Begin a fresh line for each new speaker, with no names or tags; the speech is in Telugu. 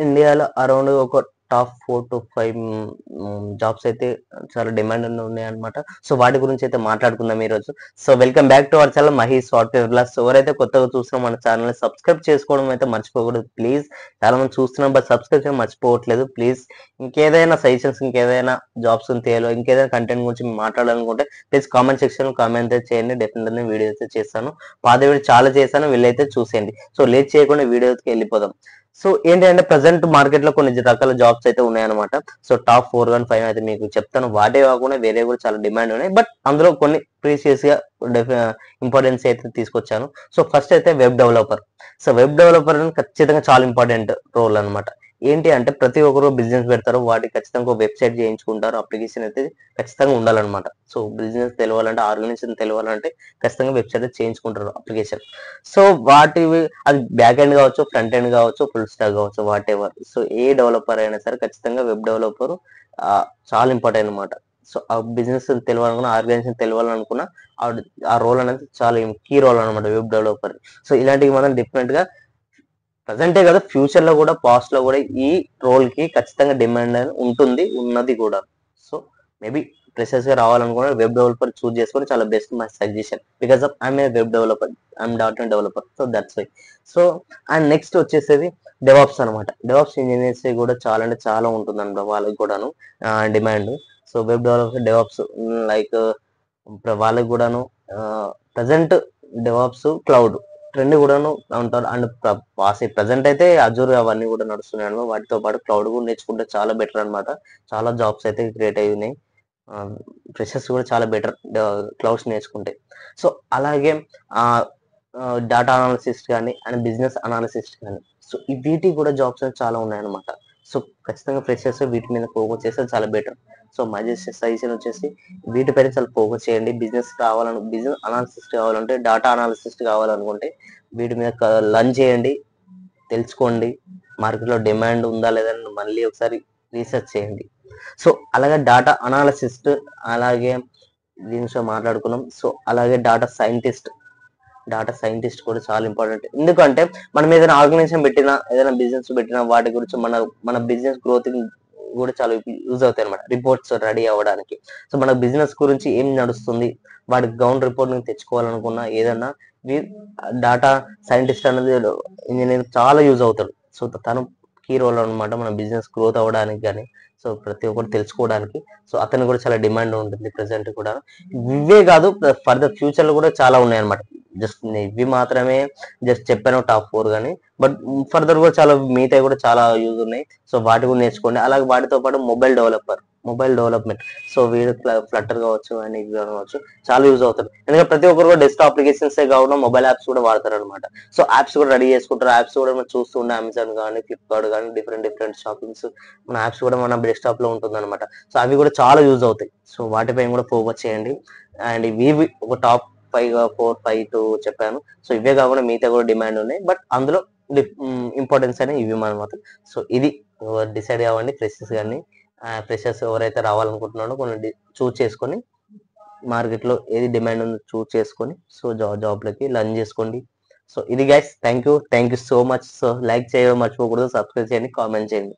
ఇండియాలో అరౌండ్ ఒక టాప్ 4-5 జాబ్స్ అయితే చాలా డిమాండ్ ఉన్నాయన్నమాట. సో వాటి గురించి అయితే మాట్లాడుకుందాం ఈరోజు. So welcome back to our channel Mahesh software plus. ఎవరైతే కొత్తగా చూస్తున్నారో మన ఛానల్ని సబ్స్క్రైబ్ చేసుకోవడం అయితే మర్చిపోకూడదు ప్లీజ్. చాలా మంది చూస్తున్నాం బట్ సబ్స్క్రైబ్ చేయడం మర్చిపోవట్లేదు ప్లీజ్. ఇంకేదైనా సజెషన్స్, ఇంకేదైనా జాబ్స్ ఉంటేలో, ఇంకేదైనా కంటెంట్ గురించి మాట్లాడాలనుకుంటే ప్లీజ్ కామెంట్ సెక్షన్ కామెంట్ అయితే చేయండి. డెఫినెట్గా వీడియో అయితే చేస్తాను. పాత వీడియో చాలా చేశాను, వీళ్ళైతే చూసేయండి. సో లేట్ చేయకుండా వీడియోకి వెళ్ళిపోదాం. సో ఏంటంటే ప్రజెంట్ మార్కెట్ లో కొన్ని రకాల జాబ్స్ అయితే ఉన్నాయన్నమాట. సో టాప్ 4-5 అయితే మీకు చెప్తాను. వాటే కాకుండా వేరే కూడా చాలా డిమాండ్ ఉన్నాయి. బట్ అందులో కొన్ని ప్రీసియస్ గా ఇంపార్టెన్స్ అయితే తీసుకొచ్చాను. సో ఫస్ట్ అయితే web developer. So web developer ఖచ్చితంగా చాలా ఇంపార్టెంట్ రోల్ అనమాట. ఏంటి అంటే ప్రతి ఒక్కరు బిజినెస్ పెడతారు, వాటికి ఖచ్చితంగా వెబ్సైట్ చేయించుకుంటారు, అప్లికేషన్ అయితే ఖచ్చితంగా ఉండాలన్నమాట. సో బిజినెస్ తెలవాలంటే, ఆర్గనైజేషన్ తెలవాలంటే ఖచ్చితంగా వెబ్సైట్ చేయించుకుంటారు అప్లికేషన్. సో వాటివి అది బ్యాక్ ఎండ్ కావచ్చు, ఫ్రంట్ ఎండ్ కావచ్చు, ఫుల్ స్టాక్ కావచ్చు, what ever. So A developer అయినా సరే ఖచ్చితంగా వెబ్ డెవలపర్ చాలా ఇంపార్టెంట్ అనమాట. సో ఆ బిజినెస్ తెలవాలనుకున్నా, ఆర్గనైజేషన్ తెలవాలనుకున్నా ఆ రోల్ అనేది చాలా కీ రోల్ అనమాట వెబ్ డెవలపర్. సో ఇలాంటివి మనం డిఫరెంట్ గా ప్రజెంటే కదా, ఫ్యూచర్ లో కూడా, పాస్ట్ లో కూడా ఈ రోల్ కి ఖచ్చితంగా డిమాండ్ ఉంటుంది, ఉన్నది కూడా. సో మేబీ ఫ్రెషర్స్ గా రావాలనుకున్న వెబ్ డెవలపర్ చూస్ చేసుకొని చాలా best my suggestion. Because of I'm a web developer, I'm .NET developer. So that's why. So and next వచ్చేసేది డెవాప్స్ అనమాట. డెవాప్స్ ఇంజనీర్స్ కూడా చాలా అంటే చాలా ఉంటుంది అనమాట, వాళ్ళకి కూడాను demand. So web developer DevOps like వాళ్ళకి కూడాను ప్రజెంట్ డెవాప్స్ క్లౌడ్ ట్రెండ్ కూడాను ఉంటారు. అండ్ ప్రజెంట్ అయితే అజూర్ అవన్నీ కూడా నడుస్తున్నాయి అనమాట. వాటితో పాటు క్లౌడ్ కూడా నేర్చుకుంటే చాలా బెటర్ అనమాట. చాలా జాబ్స్ అయితే క్రియేట్ అయి ఉన్నాయి. ఫ్రెషర్స్ కూడా చాలా బెటర్ క్లౌడ్స్ నేర్చుకుంటే. సో అలాగే డేటా అనాలిసిస్ట్ కానీ అండ్ బిజినెస్ అనాలిసిస్ట్ కానీ, సో వీటికి కూడా జాబ్స్ చాలా ఉన్నాయన్నమాట. సో ఖచ్చితంగా ఫ్రెషర్స్ వీటి మీద ఫోకస్ చేస్తే చాలా బెటర్. సో మై సజెషన్ వచ్చేసి వీటిపైన చాలా ఫోకస్ చేయండి. బిజినెస్ అనాలిసిస్ట్ కావాలంటే, డేటా అనాలిసిస్ట్ కావాలనుకుంటే వీటి మీద లర్న్ చేయండి, తెలుసుకోండి. మార్కెట్లో డిమాండ్ ఉందా లేదా మళ్ళీ ఒకసారి రీసెర్చ్ చేయండి. సో అలాగే డేటా అనాలిసిస్ట్, అలాగే దీని విషయం మాట్లాడుకున్నాం. సో అలాగే డేటా సైంటిస్ట్ కూడా చాలా ఇంపార్టెంట్. ఎందుకంటే మనం ఏదైనా ఆర్గనైజేషన్ పెట్టినా, ఏదైనా బిజినెస్ పెట్టినా వాటి గురించి మన బిజినెస్ గ్రోత్ కూడా చాలా యూజ్ అవుతాయి అనమాట, రిపోర్ట్స్ రెడీ అవ్వడానికి. సో మన బిజినెస్ గురించి ఏం నడుస్తుంది, వాటి గ్రౌండ్ రిపోర్ట్ తెచ్చుకోవాలనుకున్నా ఏదన్నా డేటా సైంటిస్ట్ అనేది ఇంజనీర్ చాలా యూజ్ అవుతాడు. సో తను కీ రోల్ అనమాట మన బిజినెస్ గ్రోత్ అవ్వడానికి కానీ, సో ప్రతి ఒక్కరు తెలుసుకోవడానికి. సో అతను కూడా చాలా డిమాండ్ ఉంటుంది ప్రెసెంట్ కూడా. ఇవే కాదు, ఫర్దర్ ఫ్యూచర్ లో కూడా చాలా ఉన్నాయి అనమాట. జస్ట్ ఇవి మాత్రమే జస్ట్ చెప్పాను టాప్ 4 కానీ, బట్ ఫర్దర్ కూడా చాలా మిగతా కూడా చాలా యూజ్ ఉన్నాయి. సో వాటి కూడా నేర్చుకోండి. అలాగే వాటితో పాటు మొబైల్ డెవలప్మెంట్. సో వీడు ఫ్లటర్ కావచ్చు అండ్ ఇది కావచ్చు, చాలా యూజ్ అవుతుంది. ఎందుకంటే ప్రతి ఒక్కరు కూడా డెస్క్టాప్ అప్లికేషన్స్ కాకుండా మొబైల్ యాప్స్ కూడా వాడతారు అనమాట. సో యాప్స్ కూడా రెడీ చేసుకుంటారు. యాప్స్ కూడా మనం చూస్తుండే అమెజాన్ కానీ, ఫ్లిప్కార్ట్ కానీ, డిఫరెంట్ షాపింగ్స్ మన యాప్స్ కూడా మన డెస్క్టాప్ లో ఉంటుంది అనమాట. సో అవి కూడా చాలా యూజ్ అవుతాయి. సో వాటిపై కూడా ఫోకస్ చేయండి. అండ్ ఇవి ఒక టాప్ 5 చెప్పాను. సో ఇవే కాకుండా మిగతా కూడా డిమాండ్ ఉన్నాయి, బట్ అందులో ఇంపార్టెన్స్ అనేవి ఇవి అనమాట. సో ఇది డిసైడ్ కావండి ఫ్రెషర్స్ కానీ. ఫ్రెషర్స్ ఎవరైతే రావాలనుకుంటున్నారో కొన్ని చూస్ చేసుకొని, మార్కెట్ లో ఏది డిమాండ్ ఉందో చూస్ చేసుకొని, సో జాబ్లకి లర్న్ చేసుకోండి. సో ఇది guys, thank you so much. So like చేయడం మర్చిపోకూడదు, సబ్స్క్రైబ్ చేయండి, కామెంట్ చేయండి.